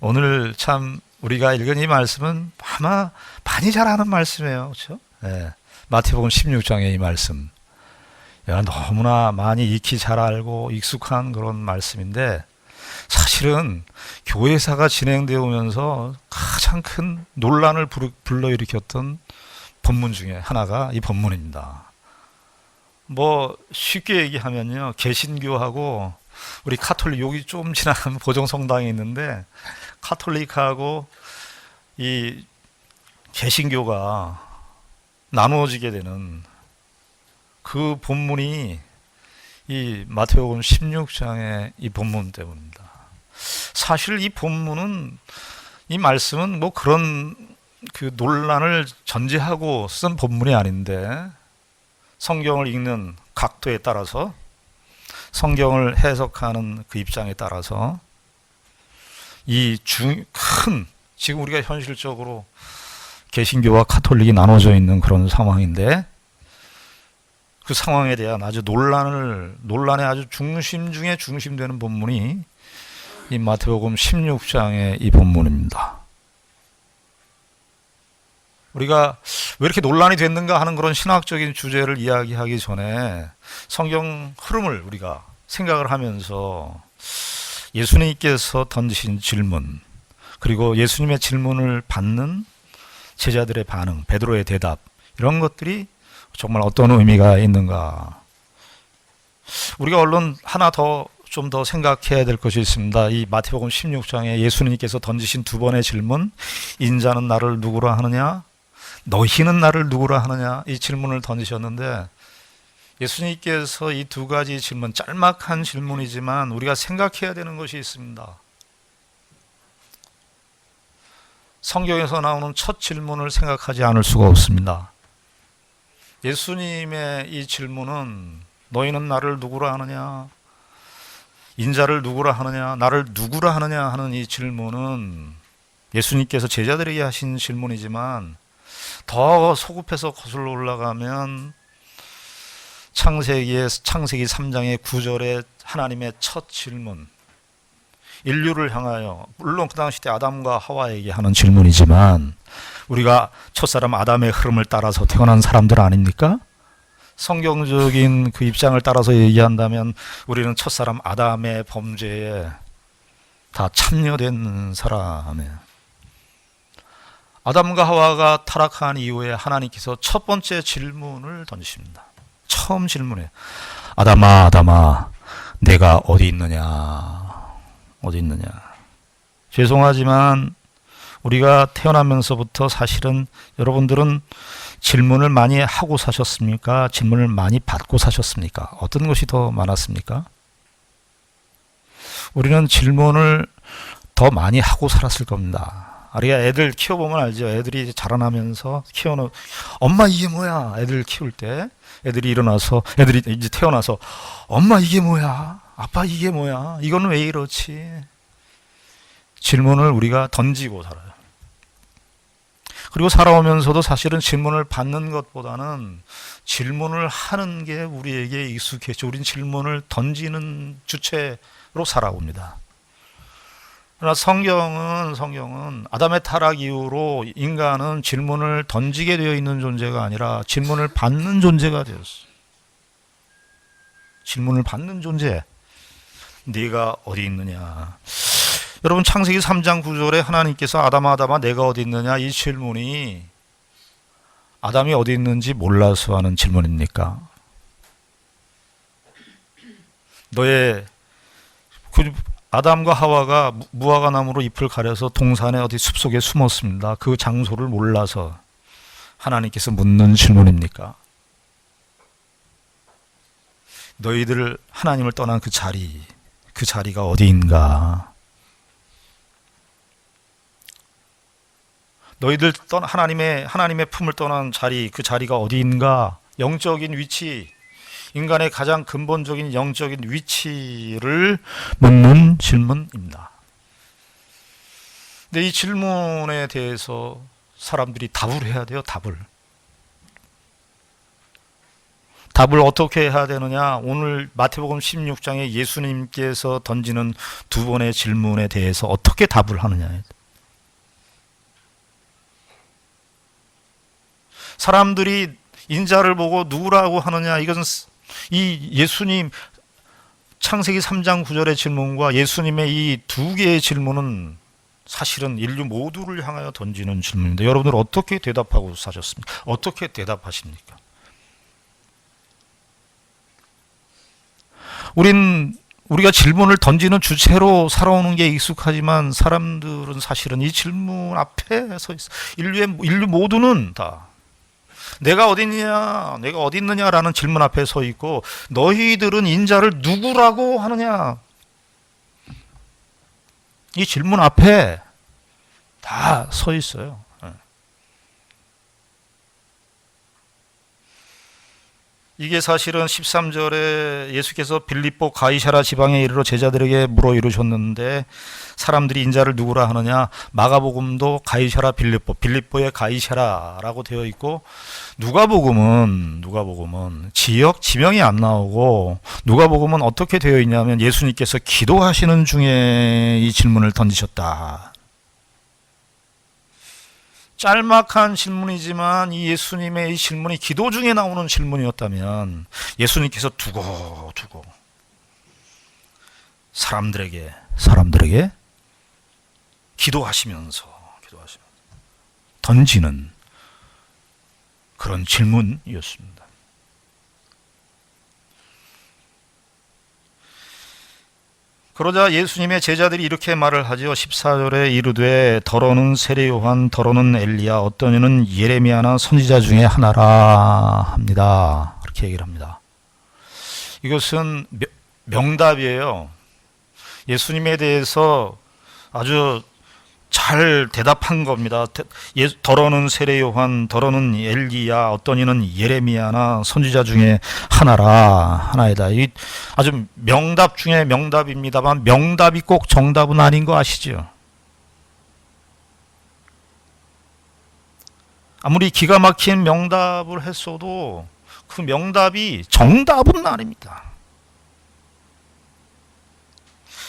오늘 참 우리가 읽은 이 말씀은 아마 많이 잘 아는 말씀이에요. 그렇죠? 네. 마태복음 16장의 이 말씀. 너무나 많이 익히 잘 알고 익숙한 그런 말씀인데 사실은 교회사가 진행되어 오면서 가장 큰 논란을 불러일으켰던 본문 중에 하나가 이 본문입니다. 뭐 쉽게 얘기하면요, 개신교하고 우리 카톨릭, 여기 좀 지나가면 보정성당이 있는데 카톨릭하고 이 개신교가 나누어지게 되는 그 본문이 이 마태복음 16장의 이 본문 때문입니다. 사실 이 본문은, 이 말씀은 뭐 그런 그 논란을 전제하고 쓴 본문이 아닌데, 성경을 읽는 각도에 따라서, 성경을 해석하는 그 입장에 따라서 이 큰, 지금 우리가 현실적으로 개신교와 카톨릭이 나눠져 있는 그런 상황인데, 그 상황에 대한 아주 논란의 아주 중심 중에 중심되는 본문이 이 마태복음 16장의 이 본문입니다. 우리가 왜 이렇게 논란이 됐는가 하는 그런 신학적인 주제를 이야기하기 전에 성경 흐름을 우리가 생각을 하면서 예수님께서 던지신 질문, 그리고 예수님의 질문을 받는 제자들의 반응, 베드로의 대답, 이런 것들이 정말 어떤 의미가 있는가. 우리가 얼른 하나 좀 더 생각해야 될 것이 있습니다. 이 마태복음 16장에 예수님께서 던지신 두 번의 질문, 인자는 나를 누구라 하느냐, 너희는 나를 누구라 하느냐, 이 질문을 던지셨는데, 예수님께서 이 두 가지 질문, 짤막한 질문이지만 우리가 생각해야 되는 것이 있습니다. 성경에서 나오는 첫 질문을 생각하지 않을 수가 없습니다. 예수님의 이 질문은 너희는 나를 누구라 하느냐, 인자를 누구라 하느냐, 나를 누구라 하느냐 하는 이 질문은 예수님께서 제자들에게 하신 질문이지만, 더 소급해서 거슬러 올라가면 창세기 3장의 9절의 하나님의 첫 질문, 인류를 향하여, 물론 그 당시 때 아담과 하와에게 하는 질문이지만, 우리가 첫사람 아담의 흐름을 따라서 태어난 사람들 아닙니까? 성경적인 그 입장을 따라서 얘기한다면 우리는 첫사람 아담의 범죄에 다 참여된 사람이에요. 아담과 하와가 타락한 이후에 하나님께서 첫 번째 질문을 던지십니다. 처음 질문에, 아담아, 아담아, 내가 어디 있느냐, 어디 있느냐. 죄송하지만 우리가 태어나면서부터 사실은 여러분들은 질문을 많이 하고 사셨습니까? 질문을 많이 받고 사셨습니까? 어떤 것이 더 많았습니까? 우리는 질문을 더 많이 하고 살았을 겁니다. 우리가 애들 키워보면 알죠. 애들이 자라나면서 엄마 이게 뭐야? 애들 키울 때 애들이 이제 태어나서 엄마 이게 뭐야? 아빠 이게 뭐야? 이거는 왜 이렇지? 질문을 우리가 던지고 살아요. 그리고 살아오면서도 사실은 질문을 받는 것보다는 질문을 하는 게 우리에게 익숙했죠. 우린 질문을 던지는 주체로 살아옵니다. 그러나 성경은 아담의 타락 이후로 인간은 질문을 던지게 되어 있는 존재가 아니라 질문을 받는 존재가 되었어요. 질문을 받는 존재. 네가 어디 있느냐. 여러분, 창세기 3장 9절에 하나님께서 아담아 내가 어디 있느냐, 이 질문이 아담이 어디 있는지 몰라서 하는 질문입니까? 아담과 하와가 무화과 나무로 잎을 가려서 동산의 어디 숲속에 숨었습니다. 그 장소를 몰라서 하나님께서 묻는 질문입니까? 너희들 하나님을 떠난 그 자리가 어디인가? 너희들 하나님의 품을 떠난 자리, 그 자리가 어디인가? 영적인 위치, 인간의 가장 근본적인 영적인 위치를 묻는 질문입니다. 근데 이 질문에 대해서 사람들이 답을 해야 돼요. 답을 어떻게 해야 되느냐? 오늘 마태복음 16장에 예수님께서 던지는 두 번의 질문에 대해서 어떻게 답을 하느냐. 사람들이 인자를 보고 누구라고 하느냐? 이것은 이 예수님 창세기 3장 9절의 질문과 예수님의 이 두 개의 질문은 사실은 인류 모두를 향하여 던지는 질문인데 여러분들 어떻게 대답하고 사셨습니까? 어떻게 대답하십니까? 우리가 질문을 던지는 주체로 살아오는 게 익숙하지만 사람들은 사실은 이 질문 앞에 서 있어. 인류 모두는 다 내가 어디 있느냐, 내가 어디 있느냐라는 질문 앞에 서 있고 너희들은 인자를 누구라고 하느냐? 이 질문 앞에 다 서 있어요. 이게 사실은 13절에 예수께서 빌립보 가이사라 지방에 이르러 제자들에게 물어 이루셨는데 사람들이 인자를 누구라 하느냐? 마가복음도 가이사라 빌립보의 가이사라라고 되어 있고 누가복음은 지역 지명이 안 나오고 누가복음은 어떻게 되어 있냐면 예수님께서 기도하시는 중에 이 질문을 던지셨다. 짤막한 질문이지만 이 예수님의 이 질문이 기도 중에 나오는 질문이었다면 예수님께서 두고 사람들에게 기도하시면서 던지는 그런 질문이었습니다. 그러자 예수님의 제자들이 이렇게 말을 하죠. 14절에 이르되 더러는 세례 요한, 더러는 엘리야, 어떤 이는 예레미야나 선지자 중에 하나라 합니다. 그렇게 얘기를 합니다. 이것은 명답이에요. 예수님에 대해서 아주 잘 대답한 겁니다. 더러는 세례 요한, 더러는 엘리야, 어떤 이는 예레미야나 선지자 중에 하나이다. 이 아주 명답 중에 명답입니다만 명답이 꼭 정답은 아닌 거 아시죠? 아무리 기가 막힌 명답을 했어도 그 명답이 정답은 아닙니다.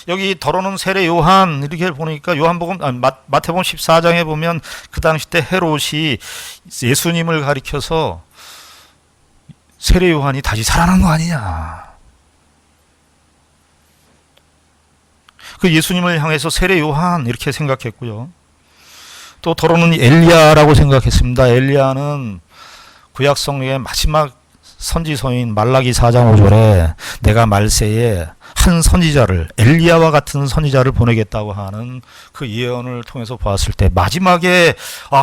여기 더러는 세례 요한 이렇게 보니까 마태복음 14장에 보면 그 당시 때 헤롯이 예수님을 가리켜서 세례 요한이 다시 살아난 거 아니냐. 그 예수님을 향해서 세례 요한 이렇게 생각했고요. 또 더러는 엘리야라고 생각했습니다. 엘리야는 구약 성경의 마지막 선지서인 말라기 4장 5절에 내가 말세에 한 선지자를 엘리야와 같은 선지자를 보내겠다고 하는 그 예언을 통해서 보았을 때 마지막에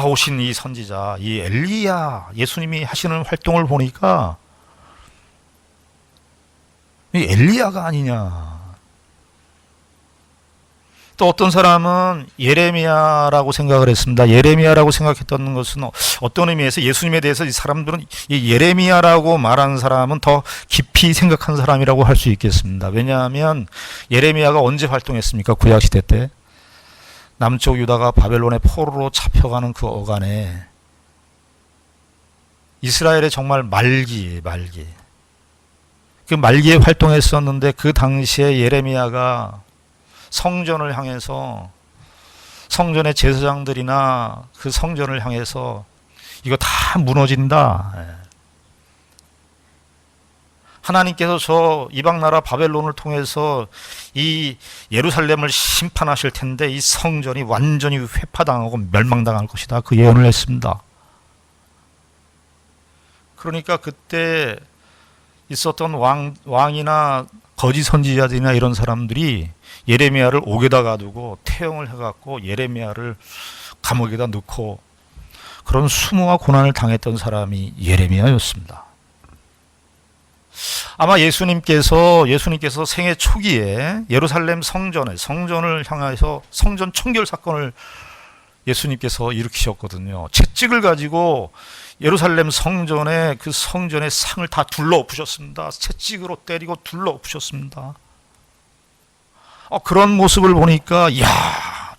오신 이 선지자 이 엘리야 예수님이 하시는 활동을 보니까 이 엘리야가 아니냐. 또 어떤 사람은 예레미야라고 생각을 했습니다. 예레미야라고 생각했던 것은 어떤 의미에서 예수님에 대해서 이 사람들은 이 예레미야라고 말하는 사람은 더 깊이 생각한 사람이라고 할 수 있겠습니다. 왜냐하면 예레미야가 언제 활동했습니까? 구약시대 때 남쪽 유다가 바벨론의 포로로 잡혀가는 그 어간에 이스라엘의 정말 말기에 그 말기에 활동했었는데 그 당시에 예레미야가 성전을 향해서 성전의 제사장들이나 그 성전을 향해서 이거 다 무너진다. 하나님께서 저 이방 나라 바벨론을 통해서 이 예루살렘을 심판하실 텐데 이 성전이 완전히 회파당하고 멸망당할 것이다. 그 예언을 했습니다. 그러니까 그때 있었던 왕이나 거짓 선지자들이나 이런 사람들이 예레미야를 옥에다 가두고 태형을 해갖고 예레미야를 감옥에다 넣고 그런 수모와 고난을 당했던 사람이 예레미야였습니다. 아마 예수님께서 생애 초기에 예루살렘 성전을 향해서 성전 청결 사건을 예수님께서 일으키셨거든요. 채찍을 가지고 예루살렘 성전의 그 성전의 상을 다 둘러엎으셨습니다. 채찍으로 때리고 둘러엎으셨습니다. 그런 모습을 보니까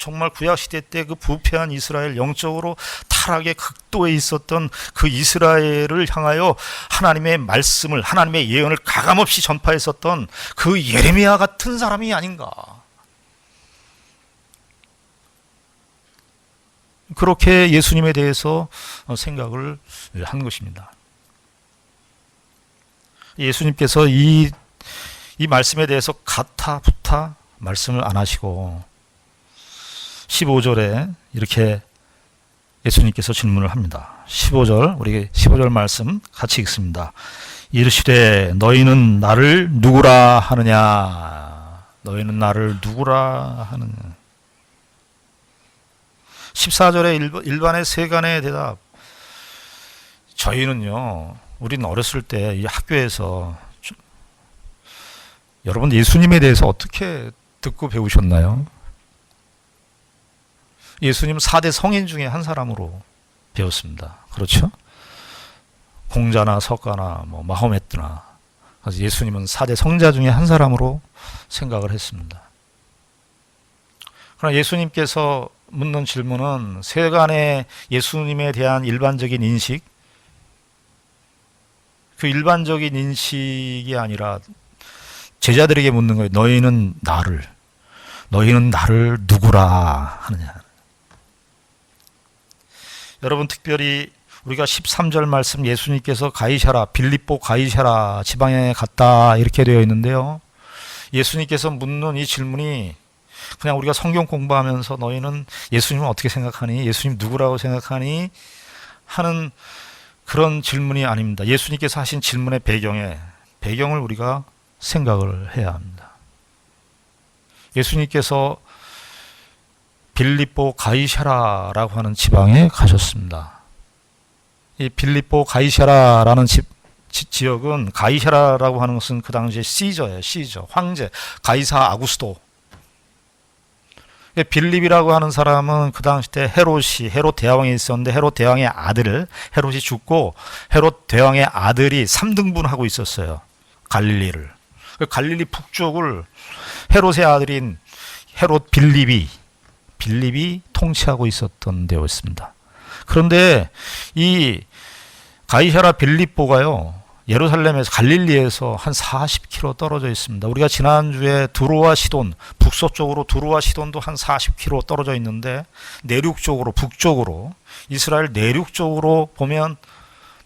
정말 구약시대 때 그 부패한 이스라엘, 영적으로 타락의 극도에 있었던 그 이스라엘을 향하여 하나님의 말씀을, 하나님의 예언을 가감없이 전파했었던 그 예레미야 같은 사람이 아닌가. 그렇게 예수님에 대해서 생각을 한 것입니다. 예수님께서 이 말씀에 대해서 가타 부타 말씀을 안 하시고 15절에 이렇게 예수님께서 질문을 합니다. 15절, 우리 15절 말씀 같이 읽습니다. 이르시되 너희는 나를 누구라 하느냐. 너희는 나를 누구라 하느냐. 14절에 일반의 세간의 대답. 저희는요, 우리는 어렸을 때 이 학교에서 여러분 예수님에 대해서 어떻게 듣고 배우셨나요? 예수님 4대 성인 중에 한 사람으로 배웠습니다. 그렇죠? 공자나 석가나 마호메트나. 그래서 예수님은 4대 성자 중에 한 사람으로 생각을 했습니다. 그러나 예수님께서 묻는 질문은 세간의 예수님에 대한 일반적인 인식, 그 일반적인 인식이 아니라 제자들에게 묻는 거예요. 너희는 나를 누구라 하느냐. 여러분, 특별히 우리가 13절 말씀, 예수님께서 가이사라, 빌립보 가이사라 지방에 갔다 이렇게 되어 있는데요. 예수님께서 묻는 이 질문이 그냥 우리가 성경 공부하면서 너희는 예수님을 어떻게 생각하니? 예수님 누구라고 생각하니? 하는 그런 질문이 아닙니다. 예수님께서 하신 질문의 배경을 우리가 생각을 해야 합니다. 예수님께서 빌립보 가이사라라고 하는 지방에 가셨습니다. 이 빌립보 가이사라라는 지역은, 가이사라라고 하는 것은 그 당시에 시저예요. 황제 가이사 아구스도. 빌립이라고 하는 사람은 그 당시 때 헤롯 대왕이 있었는데, 헤롯 대왕의 아들, 헤롯이 죽고 헤롯 대왕의 아들이 3등분하고 있었어요. 갈릴리를. 갈릴리 북쪽을 헤롯의 아들인 헤롯 빌립이 통치하고 있었던 데였습니다. 그런데 이 가이사라 빌립보가요, 예루살렘에서, 갈릴리에서 한 40km 떨어져 있습니다. 우리가 지난주에 두로와 시돈, 북서쪽으로 두로와 시돈도 한 40km 떨어져 있는데, 내륙쪽으로, 북쪽으로, 이스라엘 내륙 쪽으로 보면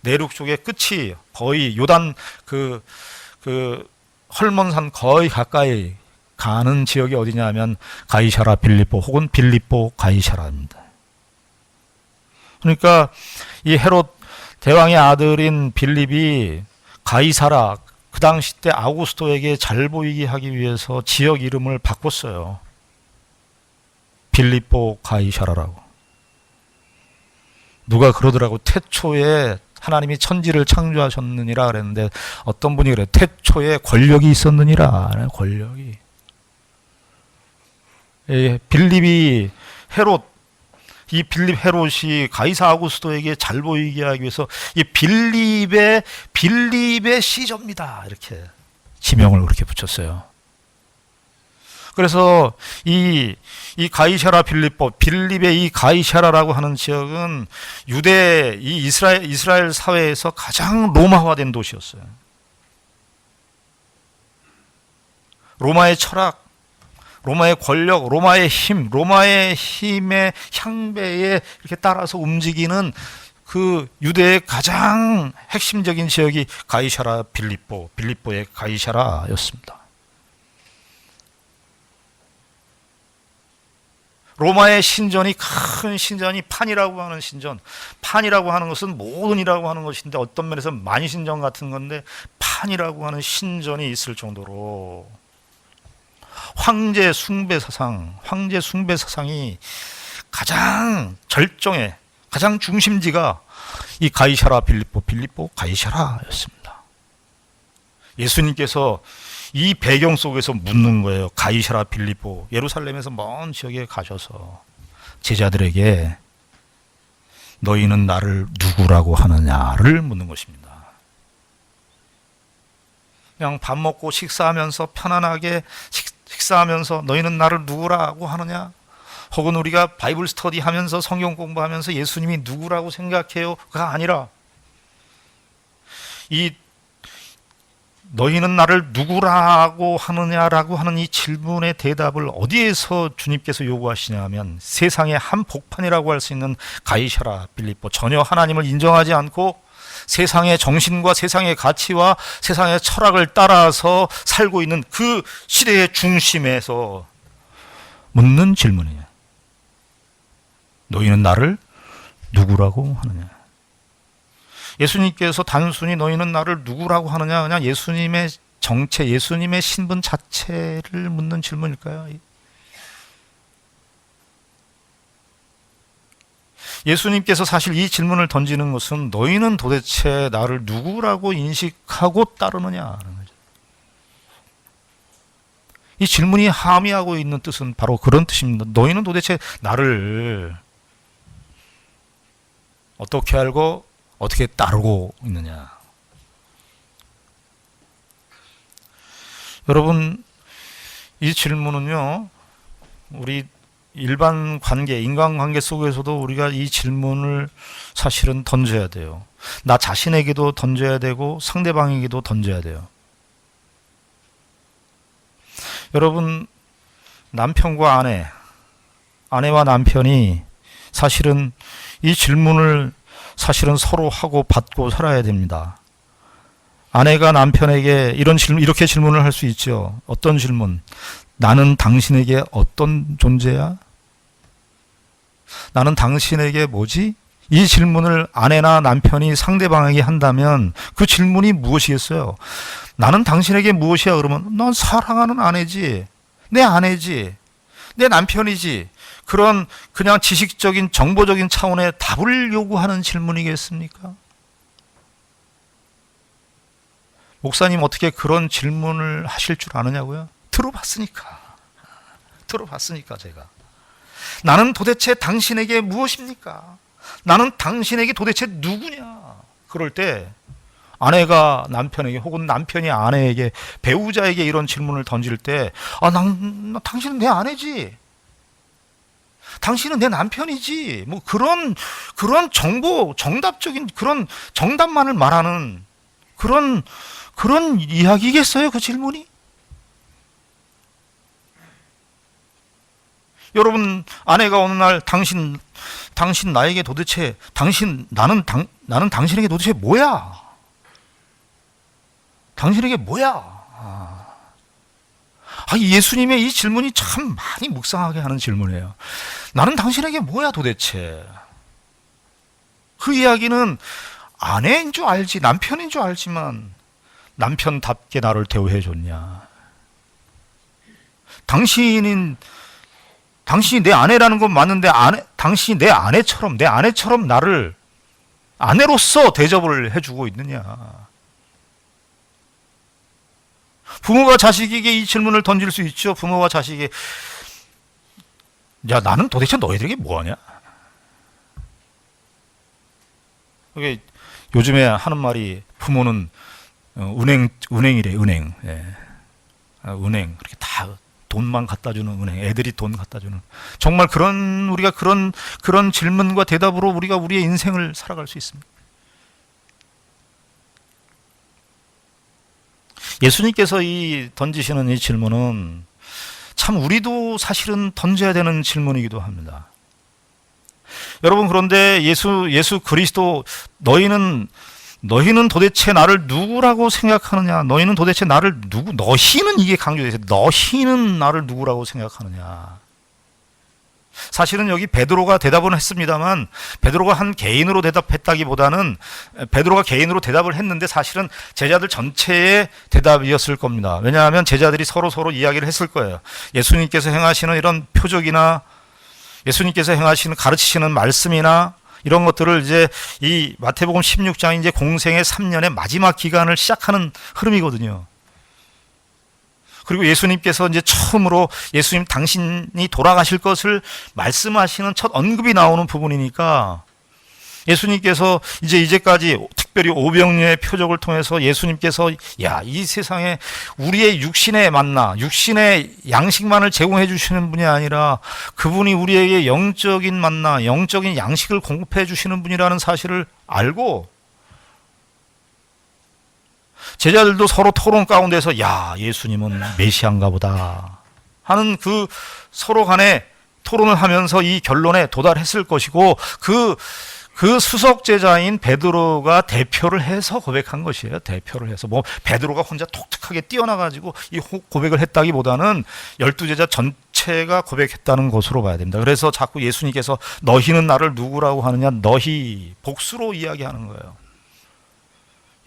내륙 쪽의 끝이 거의 요단 그 헐몬산 거의 가까이 가는 지역이 어디냐면 가이사라 빌립보 혹은 빌립보 가이사라입니다. 그러니까 이 헤롯 대왕의 아들인 빌립이 가이사라, 그 당시 때 아우구스토에게 잘 보이게 하기 위해서 지역 이름을 바꿨어요. 빌립보 가이사라라고. 누가 그러더라고. 태초에 하나님이 천지를 창조하셨느니라 그랬는데, 어떤 분이 그래요. 태초에 권력이 있었느니라. 권력이. 빌립이 이 빌립 헤롯이 가이사 아구스토에게 잘 보이게 하기 위해서 이 빌립의 시저입니다. 이렇게 지명을 그렇게 붙였어요. 그래서 이 가이사라 빌립의 이 가이사라라고 하는 지역은 이 이스라엘 사회에서 가장 로마화된 도시였어요. 로마의 철학, 로마의 권력, 로마의 힘의 향배에 이렇게 따라서 움직이는 그 유대의 가장 핵심적인 지역이 가이사라 빌립보의 가이사라였습니다. 로마의 큰 신전이 판이라고 하는 신전. 판이라고 하는 것은 모든이라고 하는 것인데, 어떤 면에서 만신전 같은 건데, 판이라고 하는 신전이 있을 정도로 황제 숭배 사상이 가장 절정의, 가장 중심지가 이 가이사라 빌립보 가이사라였습니다. 예수님께서 이 배경 속에서 묻는 거예요. 가이사라 빌립보, 예루살렘에서 먼 지역에 가셔서 제자들에게 너희는 나를 누구라고 하느냐를 묻는 것입니다. 그냥 밥 먹고 식사하면서 편안하게 식사하면서 너희는 나를 누구라고 하느냐? 혹은 우리가 바이블 스터디 하면서 성경 공부하면서 예수님이 누구라고 생각해요가 아니라 이 너희는 나를 누구라고 하느냐라고 하는 이 질문의 대답을 어디에서 주님께서 요구하시냐 하면 세상의 한복판이라고 할 수 있는 가이사라 빌립보, 전혀 하나님을 인정하지 않고 세상의 정신과 세상의 가치와 세상의 철학을 따라서 살고 있는 그 시대의 중심에서 묻는 질문이에요. 너희는 나를 누구라고 하느냐? 예수님께서 단순히 너희는 나를 누구라고 하느냐, 그냥 예수님의 정체, 예수님의 신분 자체를 묻는 질문일까요? 예수님께서 사실 이 질문을 던지는 것은 너희는 도대체 나를 누구라고 인식하고 따르느냐는 거죠. 이 질문이 함의하고 있는 뜻은 바로 그런 뜻입니다. 너희는 도대체 나를 어떻게 알고 어떻게 따르고 있느냐. 여러분, 이 질문은요, 우리 일반 관계, 인간관계 속에서도 우리가 이 질문을 사실은 던져야 돼요. 나 자신에게도 던져야 되고 상대방에게도 던져야 돼요. 여러분, 남편과 아내와 남편이 사실은 이 질문을 사실은 서로 하고 받고 살아야 됩니다. 아내가 남편에게 이렇게 질문을 할 수 있죠. 어떤 질문? 나는 당신에게 어떤 존재야? 나는 당신에게 뭐지? 이 질문을 아내나 남편이 상대방에게 한다면 그 질문이 무엇이겠어요? 나는 당신에게 무엇이야? 그러면 난 사랑하는 아내지, 내 아내지, 내 남편이지. 그런 그냥 지식적인 정보적인 차원의 답을 요구하는 질문이겠습니까? 목사님 어떻게 그런 질문을 하실 줄 아느냐고요? 들어봤으니까 제가. 나는 도대체 당신에게 무엇입니까? 나는 당신에게 도대체 누구냐? 그럴 때 아내가 남편에게 혹은 남편이 아내에게, 배우자에게 이런 질문을 던질 때 당신은 내 아내지, 당신은 내 남편이지, 뭐 그런 정답적인 그런 정답만을 말하는 그런 이야기겠어요, 그 질문이? 여러분, 아내가 어느 날 당신 나에게 도대체 나는 당신에게 도대체 뭐야? 당신에게 뭐야? 예수님의 이 질문이 참 많이 묵상하게 하는 질문이에요. 나는 당신에게 뭐야 도대체? 그 이야기는 아내인 줄 알지, 남편인 줄 알지만 남편답게 나를 대우해 줬냐? 당신이 내 아내라는 건 맞는데 당신이 내 아내처럼 나를 아내로서 대접을 해주고 있느냐? 부모가 자식에게 이 질문을 던질 수 있죠. 부모가 자식에게, 야, 나는 도대체 너희들에게 뭐하냐? 이게 요즘에 하는 말이, 부모는 은행이래, 은행. 예. 은행. 그렇게 다 돈만 갖다 주는 은행. 애들이 돈 갖다 주는. 정말 우리가 그런 질문과 대답으로 우리가 우리의 인생을 살아갈 수 있습니다. 예수님께서 던지시는 이 질문은 참 우리도 사실은 던져야 되는 질문이기도 합니다. 여러분, 그런데 예수 그리스도, 너희는 도대체 나를 누구라고 생각하느냐? 너희는 도대체 나를 너희는 이게 강조되어 있어요. 너희는 나를 누구라고 생각하느냐? 사실은 여기 베드로가 대답은 했습니다만, 베드로가 한 개인으로 대답했다기보다는 베드로가 개인으로 대답을 했는데 사실은 제자들 전체의 대답이었을 겁니다. 왜냐하면 제자들이 서로 이야기를 했을 거예요. 예수님께서 행하시는 이런 표적이나 예수님께서 행하시는 가르치시는 말씀이나 이런 것들을 이제 이 마태복음 16장이 이제 공생의 3년의 마지막 기간을 시작하는 흐름이거든요. 그리고 예수님께서 이제 처음으로 예수님 당신이 돌아가실 것을 말씀하시는 첫 언급이 나오는 부분이니까 예수님께서 이제까지 특별히 오병이어의 표적을 통해서 예수님께서 야, 이 세상에 우리의 육신의 만나, 육신의 양식만을 제공해 주시는 분이 아니라 그분이 우리에게 영적인 만나, 영적인 양식을 공급해 주시는 분이라는 사실을 알고 제자들도 서로 토론 가운데서 야, 예수님은 메시아인가 보다 하는 그 서로 간에 토론을 하면서 이 결론에 도달했을 것이고 그 수석 제자인 베드로가 대표를 해서 고백한 것이에요. 대표를 해서 뭐 베드로가 혼자 독특하게 뛰어나가지고 이 고백을 했다기보다는 12제자 전체가 고백했다는 것으로 봐야 됩니다. 그래서 자꾸 예수님께서 너희는 나를 누구라고 하느냐, 너희 복수로 이야기하는 거예요.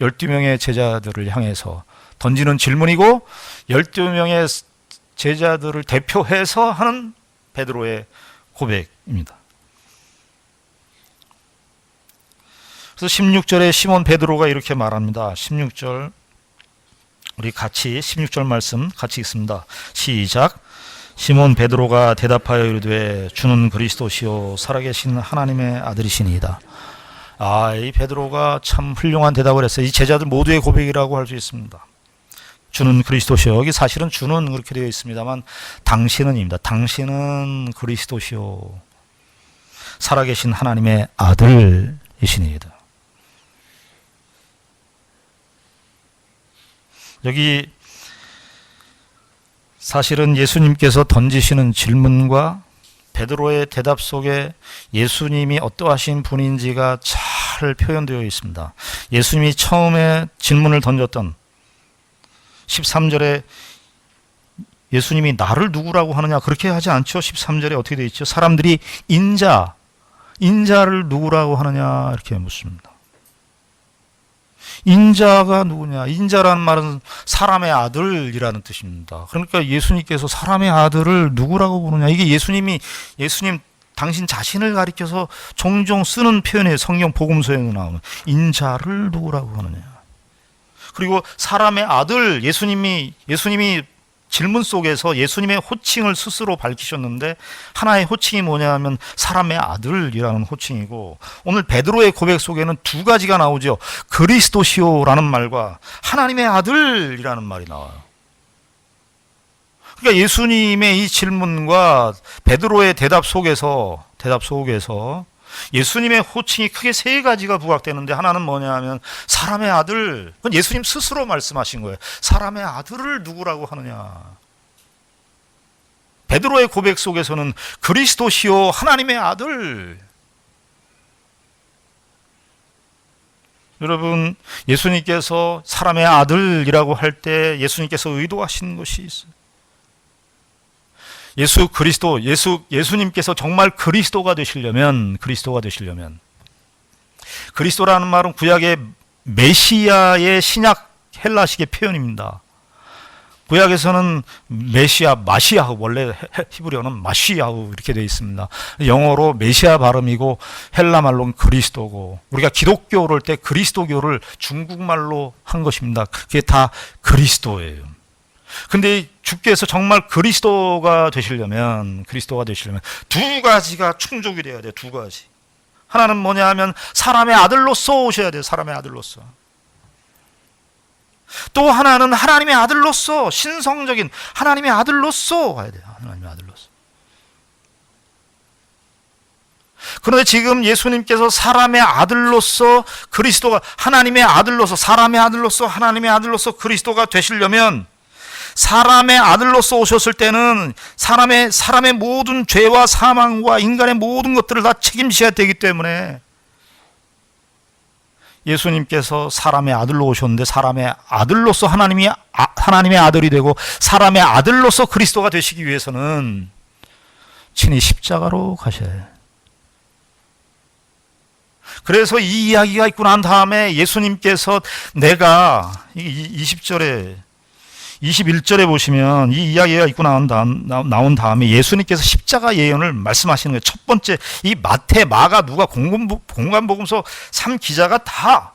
12명의 제자들을 향해서 던지는 질문이고 12명의 제자들을 대표해서 하는 베드로의 고백입니다. 그래서 16절에 시몬 베드로가 이렇게 말합니다. 16절 우리 같이 16절 말씀 같이 읽습니다. 시작. 시몬 베드로가 대답하여 이르되 주는 그리스도시요 살아계신 하나님의 아들이시니이다. 이 베드로가 참 훌륭한 대답을 했어요. 이 제자들 모두의 고백이라고 할 수 있습니다. 주는 그리스도시요. 여기 사실은 주는 그렇게 되어 있습니다만 당신은입니다. 당신은 그리스도시요 살아계신 하나님의 아들이시니이다. 여기 사실은 예수님께서 던지시는 질문과 베드로의 대답 속에 예수님이 어떠하신 분인지가 잘 표현되어 있습니다. 예수님이 처음에 질문을 던졌던 13절에 예수님이 나를 누구라고 하느냐 그렇게 하지 않죠. 13절에 어떻게 되어 있죠? 사람들이 인자를 누구라고 하느냐 이렇게 묻습니다. 인자가 누구냐? 인자라는 말은 사람의 아들이라는 뜻입니다. 그러니까 예수님께서 사람의 아들을 누구라고 부르냐? 이게 예수님 당신 자신을 가리켜서 종종 쓰는 표현이에요. 성경 복음서에도 나오는 인자를 누구라고 하느냐? 그리고 사람의 아들 예수님이 질문 속에서 예수님의 호칭을 스스로 밝히셨는데 하나의 호칭이 뭐냐 하면 사람의 아들이라는 호칭이고 오늘 베드로의 고백 속에는 두 가지가 나오죠. 그리스도시오라는 말과 하나님의 아들이라는 말이 나와요. 그러니까 예수님의 이 질문과 베드로의 대답 속에서 예수님의 호칭이 크게 세 가지가 부각되는데 하나는 뭐냐 하면 사람의 아들. 그건 예수님 스스로 말씀하신 거예요. 사람의 아들을 누구라고 하느냐. 베드로의 고백 속에서는 그리스도시요 하나님의 아들. 여러분 예수님께서 사람의 아들이라고 할 때 예수님께서 의도하신 것이 있어요. 예수님께서 정말 그리스도가 되시려면 그리스도라는 말은 구약의 메시아의 신약 헬라식의 표현입니다. 구약에서는 메시아, 마시아후, 원래 히브리어는 마시아후 이렇게 되어 있습니다. 영어로 메시아 발음이고 헬라 말로는 그리스도고 우리가 기독교를 때 그리스도교를 중국말로 한 것입니다. 그게 다 그리스도예요. 근데 주께서 정말 그리스도가 되시려면 두 가지가 충족이 돼야 돼요. 두 가지. 하나는 뭐냐 하면 사람의 아들로서 오셔야 돼요. 사람의 아들로서. 또 하나는 하나님의 아들로서 신성적인 하나님의 아들로서 와야 돼요. 하나님의 아들로서. 그런데 지금 예수님께서 사람의 아들로서 그리스도가 하나님의 아들로서 사람의 아들로서 하나님의 아들로서 그리스도가 되시려면 사람의 아들로서 오셨을 때는 사람의 모든 죄와 사망과 인간의 모든 것들을 다 책임져야 되기 때문에 예수님께서 사람의 아들로 오셨는데 사람의 아들로서 하나님의 아들이 되고 사람의 아들로서 그리스도가 되시기 위해서는 친히 십자가로 가셔야 해요. 그래서 이 이야기가 있고 난 다음에 예수님께서 내가 21절에 보시면 이 이야기가 있고 나온 다음에 예수님께서 십자가 예언을 말씀하시는 거예요. 첫 번째 이 마태, 마가, 누가 공관복음서 3기자가 다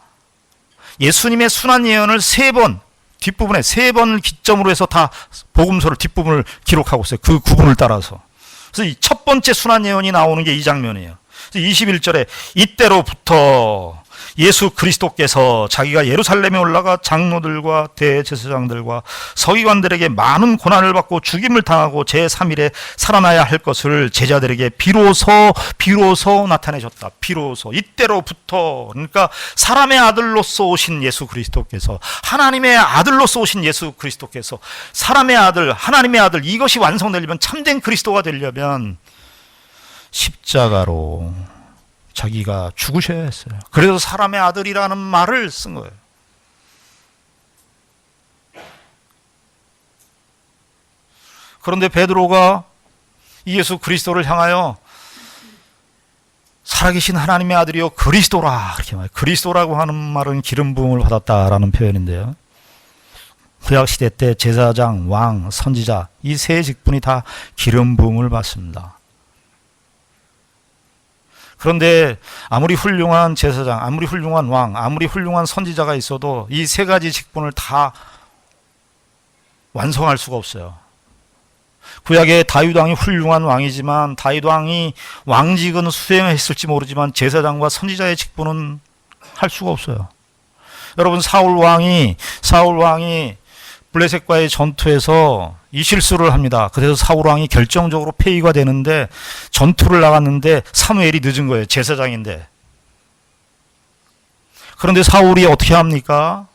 예수님의 순환 예언을 뒷부분에 세 번을 기점으로 해서 다 복음서를 뒷부분을 기록하고 있어요. 그 구분을 따라서. 그래서 이 첫 번째 순환 예언이 나오는 게 이 장면이에요. 21절에 이때로부터 예수 그리스도께서 자기가 예루살렘에 올라가 장로들과 대제사장들과 서기관들에게 많은 고난을 받고 죽임을 당하고 제3일에 살아나야 할 것을 제자들에게 비로소 나타내셨다. 비로소 이때로부터, 그러니까 사람의 아들로서 오신 예수 그리스도께서, 하나님의 아들로서 오신 예수 그리스도께서, 사람의 아들, 하나님의 아들, 이것이 완성되려면, 참된 그리스도가 되려면 십자가로 자기가 죽으셔야 했어요. 그래서 사람의 아들이라는 말을 쓴 거예요. 그런데 베드로가 이 예수 그리스도를 향하여 살아계신 하나님의 아들이요 그리스도라, 그렇게 말해요. 그리스도라고 하는 말은 기름 부음을 받았다라는 표현인데요. 구약 시대 때 제사장, 왕, 선지자 이 세 직분이 다 기름 부음을 받습니다. 그런데 아무리 훌륭한 제사장, 아무리 훌륭한 왕, 아무리 훌륭한 선지자가 있어도 이 세 가지 직분을 다 완성할 수가 없어요. 구약의 다윗 왕이 훌륭한 왕이지만 다윗 왕이 왕직은 수행했을지 모르지만 제사장과 선지자의 직분은 할 수가 없어요. 여러분, 사울 왕이 블레셋과의 전투에서 이 실수를 합니다. 그래서 사울 왕이 결정적으로 패위가 되는데 전투를 나갔는데 사무엘이 늦은 거예요. 제사장인데. 그런데 사울이 어떻게 합니까?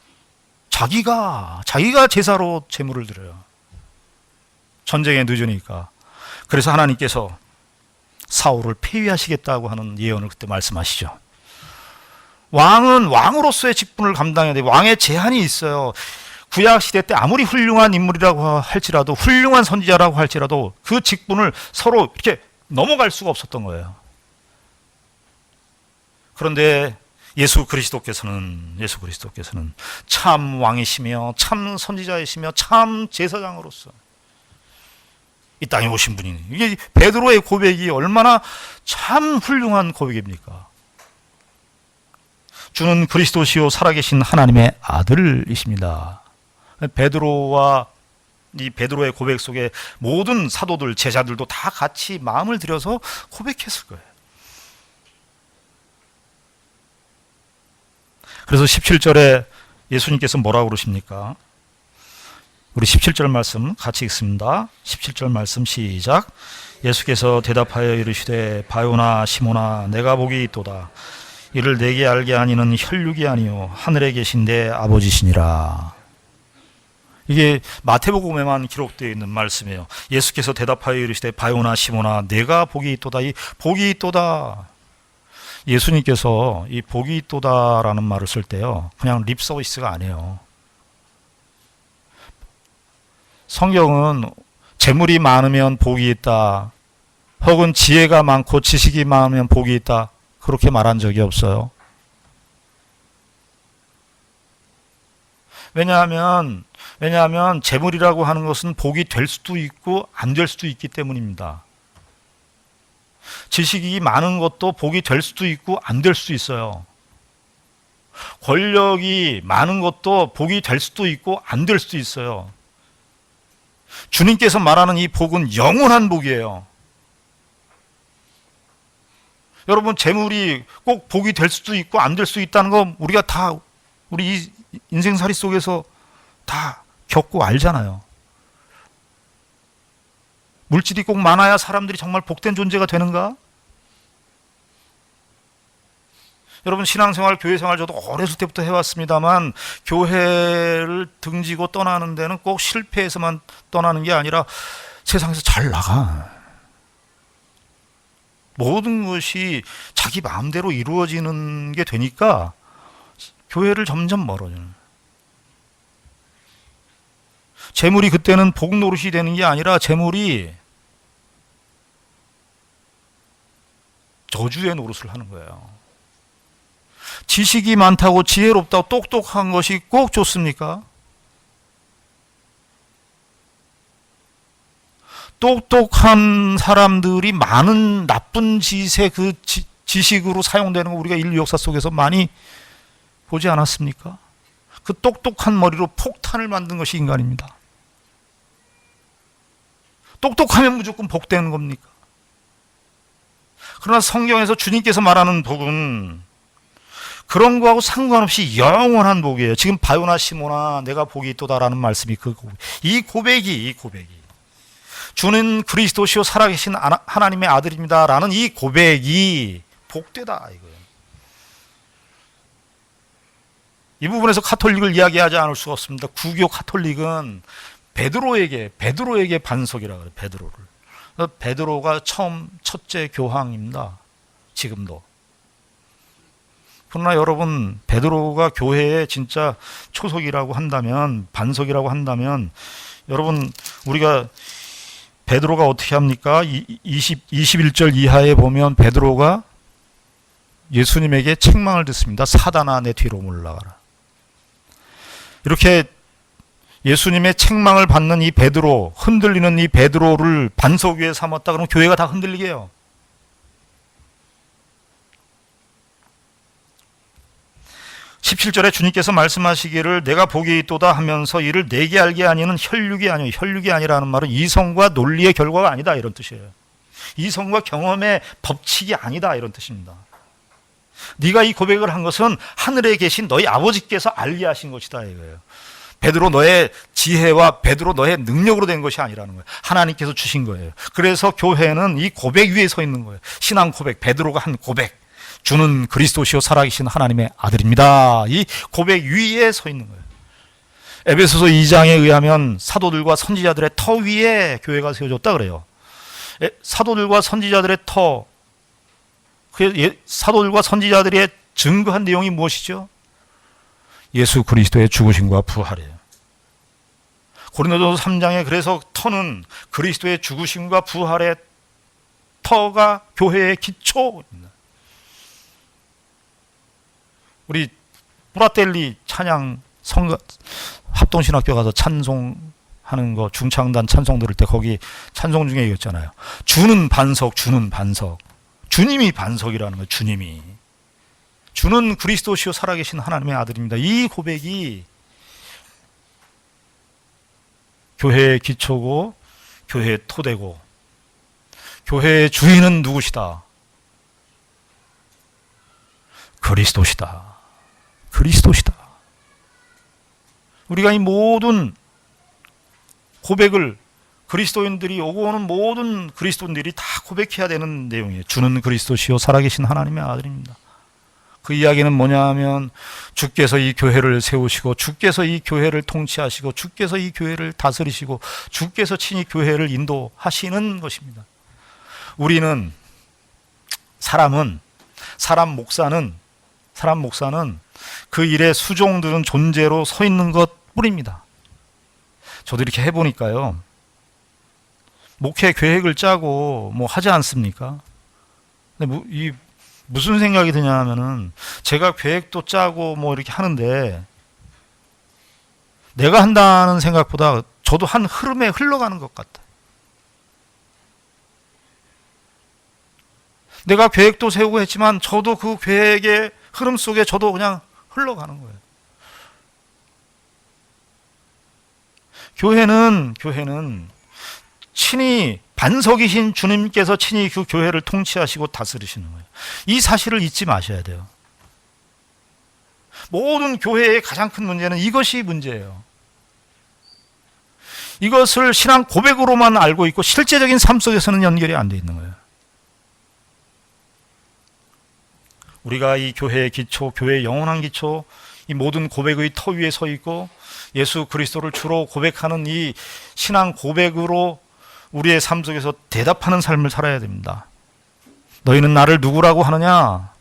자기가 제사로 제물을 드려요. 전쟁에 늦으니까. 그래서 하나님께서 사울을 폐위하시겠다고 하는 예언을 그때 말씀하시죠. 왕은 왕으로서의 직분을 감당해야 돼요. 왕의 제한이 있어요. 구약 시대 때 아무리 훌륭한 인물이라고 할지라도, 훌륭한 선지자라고 할지라도 그 직분을 서로 이렇게 넘어갈 수가 없었던 거예요. 그런데 예수 그리스도께서는 참 왕이시며 참 선지자이시며 참 제사장으로서 이 땅에 오신 분이니, 이게 베드로의 고백이 얼마나 참 훌륭한 고백입니까? 주는 그리스도시요 살아계신 하나님의 아들이십니다. 베드로와 이 베드로의 고백 속에 모든 사도들, 제자들도 다 같이 마음을 들여서 고백했을 거예요. 그래서 17절에 예수님께서 뭐라고 그러십니까? 우리 17절 말씀 같이 읽습니다. 17절 말씀 시작. 예수께서 대답하여 이르시되 바요나 시모나 내가 복이 있도다. 이를 내게 알게 하니는 혈육이 아니요 하늘에 계신 내 아버지시니라. 이게 마태복음에만 기록되어 있는 말씀이에요. 예수께서 대답하여 이르시되 바요나 시모나 내가 복이 있도다. 이 복이 있도다. 예수님께서 이 복이 있도다라는 말을 쓸 때요, 그냥 립 서비스가 아니에요. 성경은 재물이 많으면 복이 있다, 혹은 지혜가 많고 지식이 많으면 복이 있다, 그렇게 말한 적이 없어요. 왜냐하면 재물이라고 하는 것은 복이 될 수도 있고 안 될 수도 있기 때문입니다. 지식이 많은 것도 복이 될 수도 있고 안 될 수도 있어요. 권력이 많은 것도 복이 될 수도 있고 안 될 수도 있어요. 주님께서 말하는 이 복은 영원한 복이에요. 여러분, 재물이 꼭 복이 될 수도 있고 안 될 수 있다는 거 우리가 다 우리 인생살이 속에서 다 겪고 알잖아요. 물질이 꼭 많아야 사람들이 정말 복된 존재가 되는가? 여러분, 신앙생활, 교회생활 저도 어렸을 때부터 해왔습니다만 교회를 등지고 떠나는 데는 꼭 실패해서만 떠나는 게 아니라 세상에서 잘 나가. 모든 것이 자기 마음대로 이루어지는 게 되니까 교회를 점점 멀어져요. 재물이 그때는 복 노릇이 되는 게 아니라 재물이 저주의 노릇을 하는 거예요. 지식이 많다고 지혜롭다고 똑똑한 것이 꼭 좋습니까? 똑똑한 사람들이 많은 나쁜 짓의 그 지식으로 사용되는 거 우리가 인류 역사 속에서 많이 보지 않았습니까? 그 똑똑한 머리로 폭탄을 만든 것이 인간입니다. 똑똑하면 무조건 복되는 겁니까? 그러나 성경에서 주님께서 말하는 복은 그런 거하고 상관없이 영원한 복이에요. 지금 바요나 시모나 내가 복이 있도다라는 말씀이 이 고백이 주는 그리스도시요 살아계신 하나님의 아들입니다라는 이 고백이 복되다 이거예요. 이 부분에서 카톨릭을 이야기하지 않을 수가 없습니다. 구교 카톨릭은 베드로에게 반석이라 그래요. 베드로를. 베드로가 첫째 교황입니다. 지금도. 그러나 여러분, 베드로가 교회의 진짜 초석이라고 한다면, 반석이라고 한다면, 여러분, 우리가 베드로가 어떻게 합니까? 21절 이하에 보면 베드로가 예수님에게 책망을 듣습니다. 사단아, 내 뒤로 물러가라. 이렇게 예수님의 책망을 받는 이 베드로, 흔들리는 이 베드로를 반석 위에 삼았다 그러면 교회가 다 흔들리게 해요. 17절에 주님께서 말씀하시기를 내가 복이 있도다 하면서 이를 내게 알게 아니는 혈육이 아니요. 혈육이 아니라는 말은 이성과 논리의 결과가 아니다 이런 뜻이에요. 이성과 경험의 법칙이 아니다 이런 뜻입니다. 네가 이 고백을 한 것은 하늘에 계신 너희 아버지께서 알게 하신 것이다 이거예요. 베드로 너의 지혜와 베드로 너의 능력으로 된 것이 아니라는 거예요. 하나님께서 주신 거예요. 그래서 교회는 이 고백 위에 서 있는 거예요. 신앙 고백, 베드로가 한 고백. 주는 그리스도시요 살아계신 하나님의 아들입니다. 이 고백 위에 서 있는 거예요. 에베소서 2장에 의하면 사도들과 선지자들의 터 위에 교회가 세워졌다 그래요. 사도들과 선지자들의 터, 사도들과 선지자들이 증거한 내용이 무엇이죠? 예수 그리스도의 죽으심과 부활이에요. 고린도전서 3장에 그래서 터는 그리스도의 죽으심과 부활의 터가 교회의 기초입니다. 우리 뿌라텔리 찬양 합동신학교 가서 찬송하는 거 중창단 찬송 들을 때 거기 찬송 중에 이겼잖아요. 주는 반석, 주는 반석. 주님이 반석이라는 거예요. 주님이. 주는 그리스도시요 살아계신 하나님의 아들입니다. 이 고백이 교회의 기초고 교회의 토대고 교회의 주인은 누구시다? 그리스도시다. 그리스도시다. 우리가 이 모든 고백을 그리스도인들이 오고 오는 모든 그리스도인들이 다 고백해야 되는 내용이에요. 주는 그리스도시요 살아계신 하나님의 아들입니다. 그 이야기는 뭐냐 하면 주께서 이 교회를 세우시고 주께서 이 교회를 통치하시고 주께서 이 교회를 다스리시고 주께서 친히 교회를 인도하시는 것입니다. 우리는 사람 목사는 그 일에 수종드는 존재로 서 있는 것 뿐입니다. 저도 이렇게 해보니까요. 목회 계획을 짜고 뭐 하지 않습니까? 근데 무슨 생각이 드냐 하면은 제가 계획도 짜고 뭐 이렇게 하는데 내가 한다는 생각보다 저도 한 흐름에 흘러가는 것 같아요. 내가 계획도 세우고 했지만 저도 그 계획의 흐름 속에 저도 그냥 흘러가는 거예요. 교회는 친히 반석이신 주님께서 친히 그 교회를 통치하시고 다스리시는 거예요. 이 사실을 잊지 마셔야 돼요. 모든 교회의 가장 큰 문제는 이것이 문제예요. 이것을 신앙 고백으로만 알고 있고 실제적인 삶 속에서는 연결이 안 돼 있는 거예요. 우리가 이 교회의 기초, 교회의 영원한 기초, 이 모든 고백의 터 위에 서 있고 예수 그리스도를 주로 고백하는 이 신앙 고백으로 우리의 삶 속에서 대답하는 삶을 살아야 됩니다. 너희는 나를 누구라고 하느냐?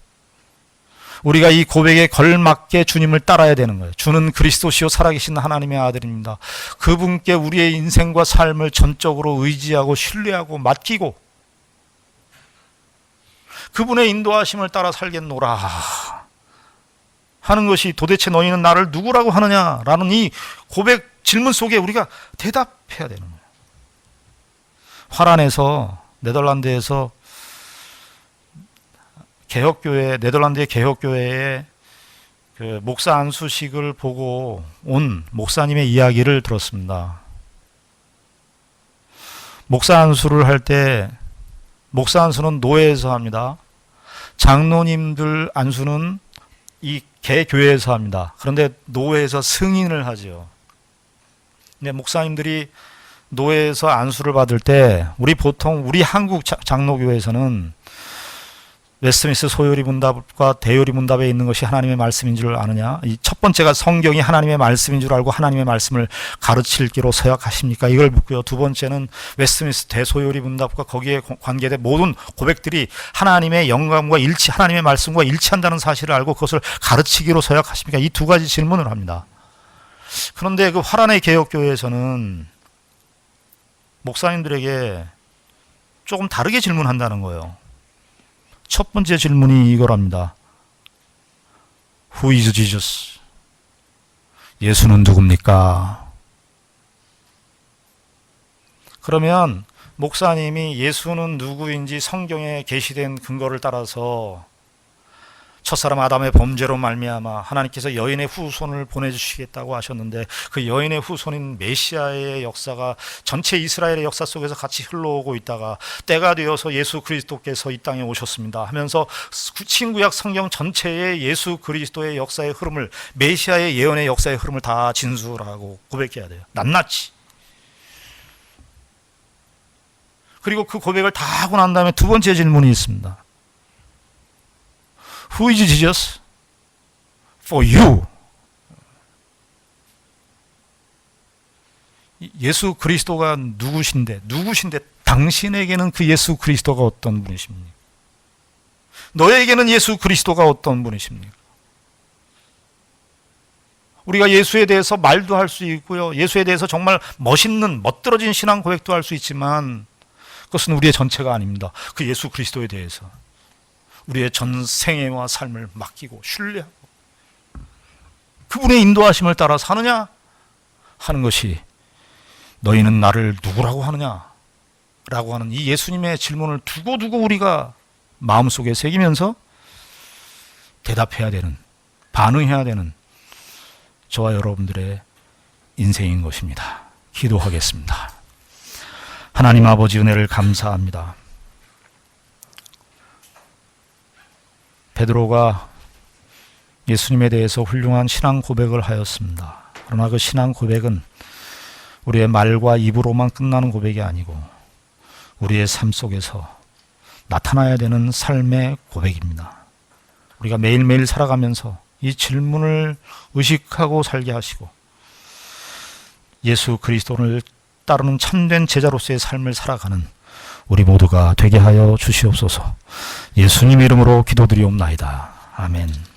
우리가 이 고백에 걸맞게 주님을 따라야 되는 거예요. 주는 그리스도시요 살아계신 하나님의 아들입니다. 그분께 우리의 인생과 삶을 전적으로 의지하고 신뢰하고 맡기고 그분의 인도하심을 따라 살겠노라 하는 것이 도대체 너희는 나를 누구라고 하느냐라는 이 고백 질문 속에 우리가 대답해야 되는 거예요. 화란에서 네덜란드에서 네덜란드의 개혁교회의 그 목사 안수식을 보고 온 목사님의 이야기를 들었습니다. 목사 안수를 할 때 목사 안수는 노회에서 합니다. 장로님들 안수는 이 개교회에서 합니다. 그런데 노회에서 승인을 하죠. 근데 목사님들이 노회에서 안수를 받을 때 우리 한국 장로교회에서는 웨스트민스터 소요리 문답과 대요리 문답에 있는 것이 하나님의 말씀인 줄 아느냐? 이 첫 번째가 성경이 하나님의 말씀인 줄 알고 하나님의 말씀을 가르칠 기로 서약하십니까? 이걸 묻고요. 두 번째는 웨스트민스터 대소요리 문답과 거기에 관계된 모든 고백들이 하나님의 영감과 하나님의 말씀과 일치한다는 사실을 알고 그것을 가르치기로 서약하십니까? 이 두 가지 질문을 합니다. 그런데 그 화란의 개혁교회에서는 목사님들에게 조금 다르게 질문한다는 거예요. 첫 번째 질문이 이거랍니다. Who is Jesus? 예수는 누굽니까? 그러면 목사님이 예수는 누구인지 성경에 게시된 근거를 따라서 첫사람 아담의 범죄로 말미암아 하나님께서 여인의 후손을 보내주시겠다고 하셨는데 그 여인의 후손인 메시아의 역사가 전체 이스라엘의 역사 속에서 같이 흘러오고 있다가 때가 되어서 예수 그리스도께서 이 땅에 오셨습니다 하면서 신구약 성경 전체의 예수 그리스도의 역사의 흐름을, 메시아의 예언의 역사의 흐름을 다 진술하고 고백해야 돼요. 낱낱이. 그리고 그 고백을 다 하고 난 다음에 두 번째 질문이 있습니다. Who is Jesus for you? 예수 그리스도가 누구신데 당신에게는 그 예수 그리스도가 어떤 분이십니까? 너에게는 예수 그리스도가 어떤 분이십니까? 우리가 예수에 대해서 말도 할 수 있고요. 예수에 대해서 정말 멋들어진 신앙 고백도 할 수 있지만 그것은 우리의 전체가 아닙니다. 그 예수 그리스도에 대해서 우리의 전 생애와 삶을 맡기고 신뢰하고 그분의 인도하심을 따라 사느냐 하는 것이 너희는 나를 누구라고 하느냐 라고 하는 이 예수님의 질문을 두고두고 우리가 마음속에 새기면서 대답해야 되는, 반응해야 되는 저와 여러분들의 인생인 것입니다. 기도하겠습니다. 하나님 아버지, 은혜를 감사합니다. 베드로가 예수님에 대해서 훌륭한 신앙 고백을 하였습니다. 그러나 그 신앙 고백은 우리의 말과 입으로만 끝나는 고백이 아니고 우리의 삶 속에서 나타나야 되는 삶의 고백입니다. 우리가 매일매일 살아가면서 이 질문을 의식하고 살게 하시고 예수 그리스도를 따르는 참된 제자로서의 삶을 살아가는 우리 모두가 되게 하여 주시옵소서. 예수님 이름으로 기도드리옵나이다. 아멘.